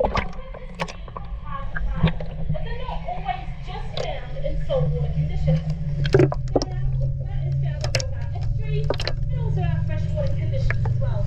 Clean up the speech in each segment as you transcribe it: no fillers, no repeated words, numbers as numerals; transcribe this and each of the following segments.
But they're not always just found in saltwater conditions. They're an animal that is found in both our estuaries and also our freshwater conditions as well.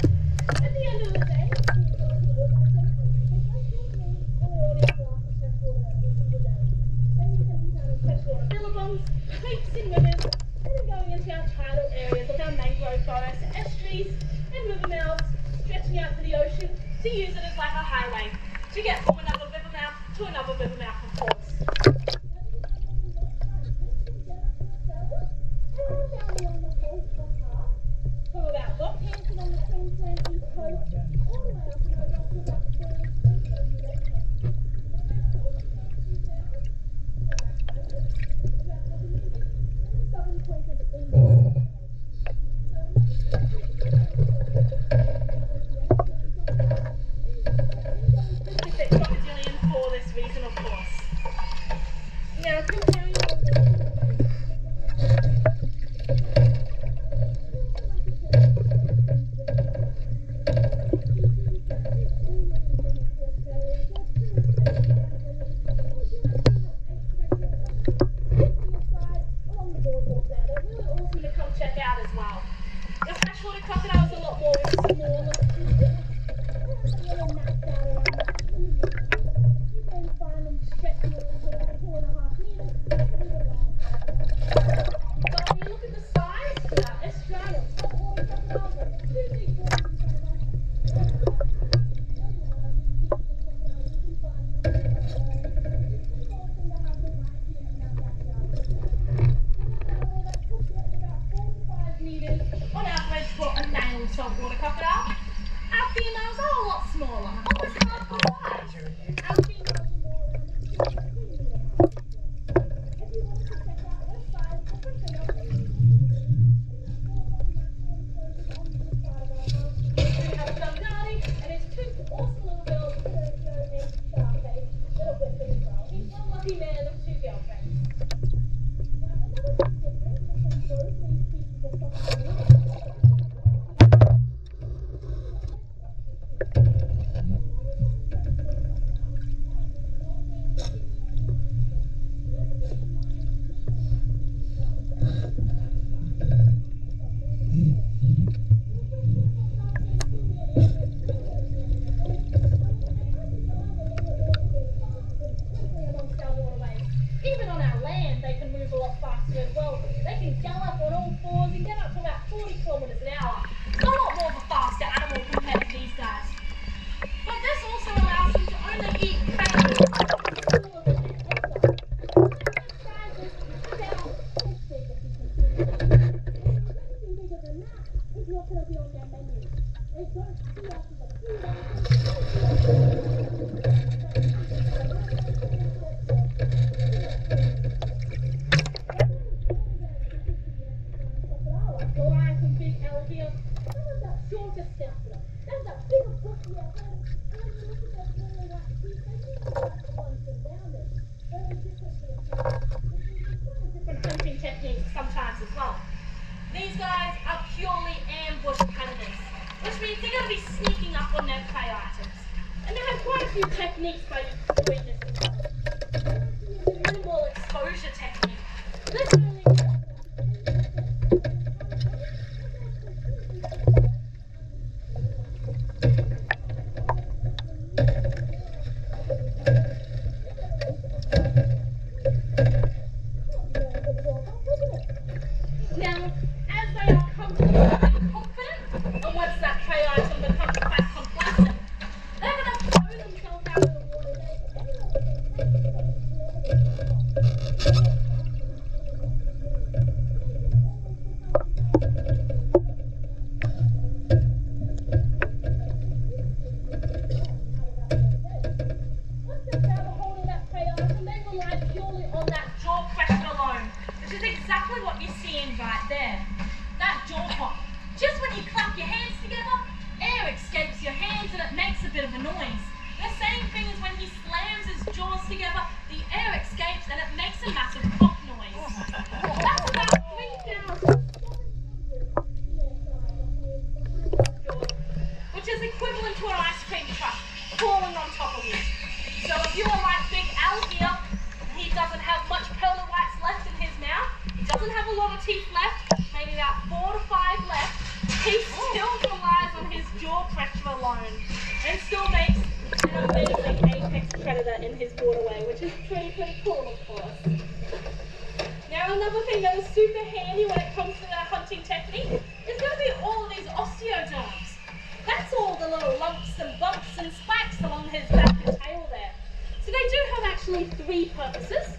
At the end of the day, the intelligent organism is like you and me when we only glass of fresh water every single day. They can be found in freshwater billabongs, creeks and rivers, and then going into our tidal areas of our mangrove forests, estuaries, and river mouths, stretching out to the ocean to use it as like a highway to get from another river mouth to another river mouth, of course. From about Rockhampton on the Queensland east coast, all the way up and over to about southern point of England. Crocodilian for this reason, of course. Now, comparing along the boardwalk there, they're really awesome to come check out as well. The freshwater crocodile is a lot more smaller. Really maxed out around that. You can find them stretching around to about 2.5 meters. But when you look at the size for that Australian saltwater crocodiles, like two big ones in front of us. Meters on average for a male saltwater crocodile. Our females are a lot smaller, almost half the size. Our females are more around the 2 meter mark. If you wanted to check out their size differently, we have Shanghai and his 2 awesome little girls, Sergio and Sharface, that are with them as well. He's one lucky man of 2 girlfriends. Now, another big difference between both these species of crocodiles even on our land, they can move a lot faster as well. They can gallop on all fours and get up to about 40 kilometers an hour. So a lot more of a faster animal compared to these guys. But this also allows them to only eat sometimes as well. These guys are purely ambush predators, which means they're going to be sneaking up on their prey items. And they have quite a few techniques by doing this as well. Minimal exposure technique. Literally. Now, as they are comfortable and confident, and once that prey item becomes quite complacent, they're going to throw themselves out of the water. Once they've grabbed a hold of that prey item, they rely purely on that jaw pressure alone, which is exactly what you're seeing right there. That jaw pop. Just when you clap your hands together, air escapes your hands and it makes a bit of a noise. The same thing as when he slams his jaws together, the air escapes and it makes a massive pop noise. That's about 3,000. Which is equivalent to an ice cream truck falling on top of you. So if you are like Big Al here, he doesn't have much pearly whites left in his mouth. He doesn't have a lot of teeth left, maybe about 4 to 5 left. He still relies on his jaw pressure alone and still makes an amazing apex predator in his waterway, which is pretty cool, of course. Now another thing that is super handy when it comes to the hunting technique is going to be all of these osteoderms. That's all the little lumps and bumps and spikes along his back and tail there. So they do have actually 3 purposes.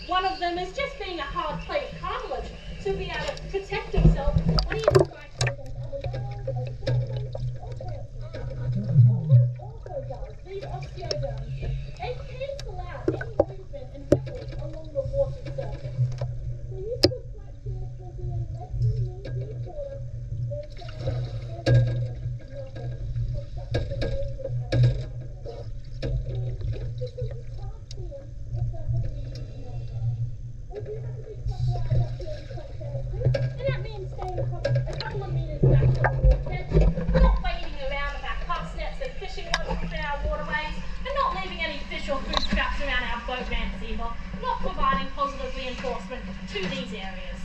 One of them is just being a hard plate of cartilage to be able to protect himself when he is fighting against other dogs or serpents or predators. What it also does, these osteoderms, they cancel out any movement and ripples along the water surface. So you could quite seriously be in less than an inch deep water, there's nothing from such a amazing animal like this. Which means just because you can't see them, it doesn't mean it's not there. We do have a big crocodile up here in Crocs too, and that means staying a couple of meters back from the water's edge, not wading around with our cast nets and fishing rods within our waterways, and not leaving any fish or food scraps around our boat ramps either, not providing positive reinforcement to these areas.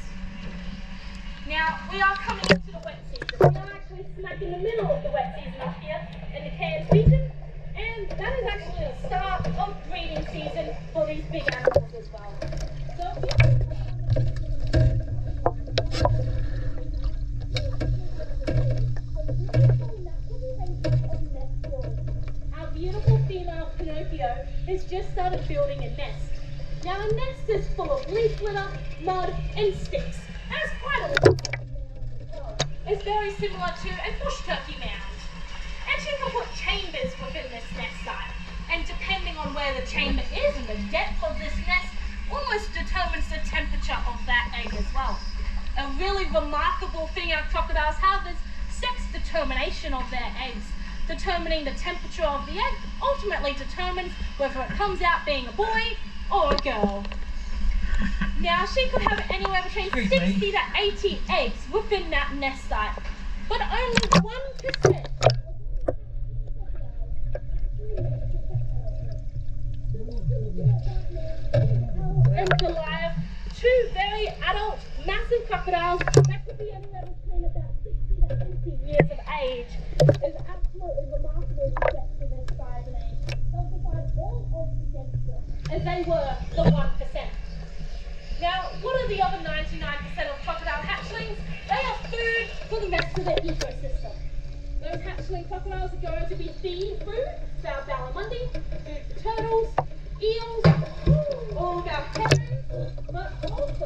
Now, we are coming into the wet season. We are actually smack in the middle of the wet season up here in the Cairns region, and that is actually the start of breeding season for these big animals as well. So if you our beautiful female Pinocchio has just started building a nest. Now a nest is full of leaf litter, mud and sticks. That's quite a lot. It's very similar to a bush turkey mound. And she can put chambers within this nest site. And depending on where the chamber is and the depth of this nest, almost determines the temperature of that egg as well. A really remarkable thing our crocodiles have is sex determination of their eggs. Determining the temperature of the egg ultimately determines whether it comes out being a boy or a girl. Now she could have anywhere between 60 to 80 eggs within that nest site, but only 1% and Goliath, 2 very adult, massive crocodiles that could be anywhere between about 60 to 80 years of age, is absolutely remarkable to get to this size and age. They'll provide all odds against them, as they were the 1%. Now, what are the other 99% of crocodile hatchlings? They are food for the rest of the ecosystem. Those hatchling crocodiles are going to be feeding food to our barramundi, food for turtles, eels, all of our herons, but also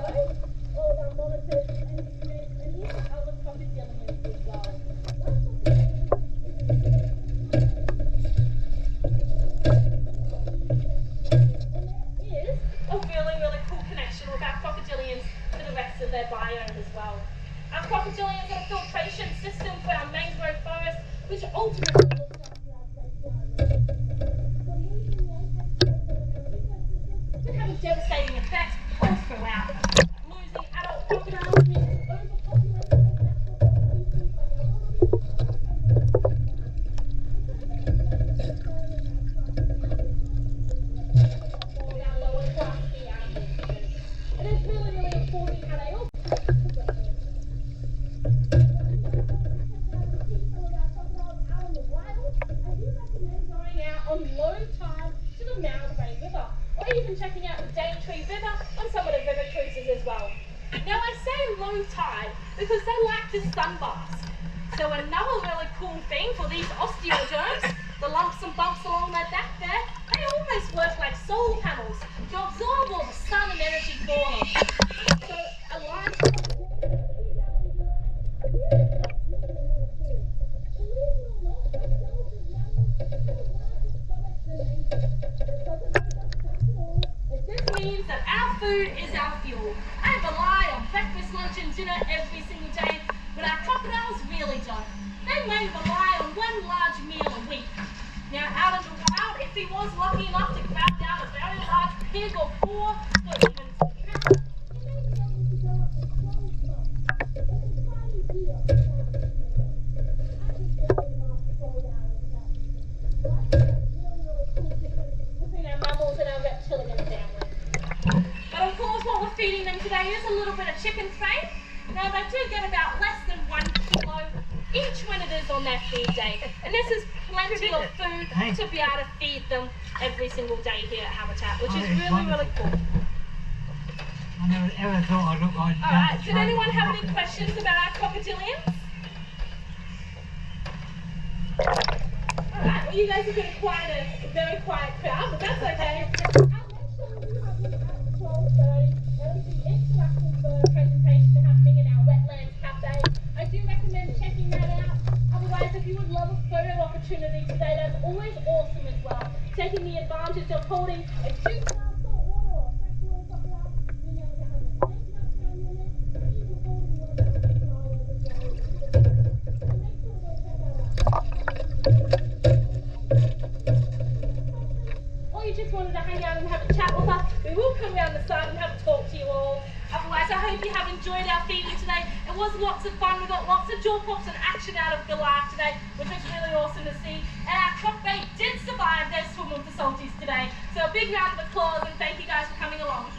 all of our monitors and snakes and even other crocodilians as well. And there is a really cool connection with our crocodilians to the rest of their biome as well. Our crocodilians have a filtration system for our mangrove forest, which ultimately looks after our safeguard. So losing the apex predator in our ecosystem could have a devastating effect all throughout. Losing adult crocodiles means overpopulation of natural species like our or our lower class sea animals. And it's really important how they all on low tide to the Mowbray River, or even checking out the Daintree River on some of the river cruises as well. Now I say low tide because they like to sunbath. So another really cool thing for these osteoderms, the lumps and bumps along their back there, they almost work like solar panels to absorb all the sun and energy for them. So a large this means that our food is our fuel. They rely on breakfast, lunch and dinner every single day, but our crocodiles really don't. They may rely on one large meal a week. Now out in the wild, if he was lucky enough to grab down a very large pig or 4, or even some cows, he may be able to go up to 12 months. It's a tiny deal without eating them. I could barely last 12 hours without eating. So I think that's really cool difference between is a little bit of chicken feed. Now they do get about less than 1 kilo each when it is on their feed day. And this is plenty of food to be able to feed them every single day here at Habitat, which is really, really cool. I never ever thought I'd look like that. Alright, did anyone have any questions about our crocodilians? Alright, well you guys have been quite a very quiet crowd, but that's okay. Our next show will be happening at 12:30. There is the interactive presentation happening in our wetlands cafe. I do recommend checking that out. Otherwise, if you would love a photo opportunity today, that's always awesome as well. Taking the advantage of holding a juice glass, salt water, or fresh water top it up, being able to have a snake nut down in it, even holding one of our flowers as well. So make sure to go check that out. Or you just wanted to hang out and have a chat with us, we will come around the side and have a talk to you all. Otherwise, I hope you have enjoyed our feeding today. It was lots of fun. We got lots of jaw pops and action out of Goliath today, which was really awesome to see. And our croc bait did survive their swim with the salties today. So a big round of applause and thank you guys for coming along.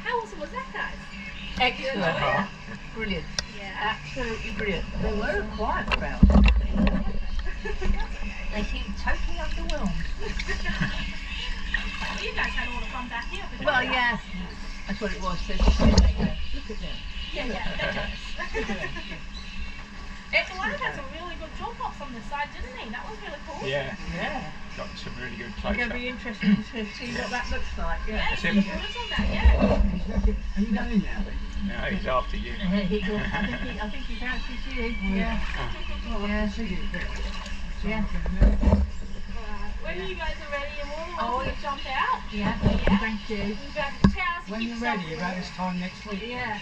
How awesome was that, guys? Excellent. Brilliant. Yeah. Absolutely brilliant. They were a quiet crowd. They seemed totally underwhelmed. You guys had all the fun back here. Well, yeah. That's what it was. Look at them. Yeah, they're jealous. Goliath had some really good jaw pops on the side, didn't he? That was really cool. Yeah, Yeah. got some really good It's close going to be interesting to see what that looks like. Yeah, Yeah. That's some him. photos on that, yeah. Are you going now? No, he's after you. I think he fancies you. Yeah. Yeah. Yeah. When you guys are ready, and we'll Oh, to jump out. Yeah. Yeah. Thank you. We've got the towels to When keep you're yourself ready, warm. about this time next week. Yeah.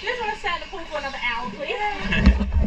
You just want to stand in the pool for another hour, please.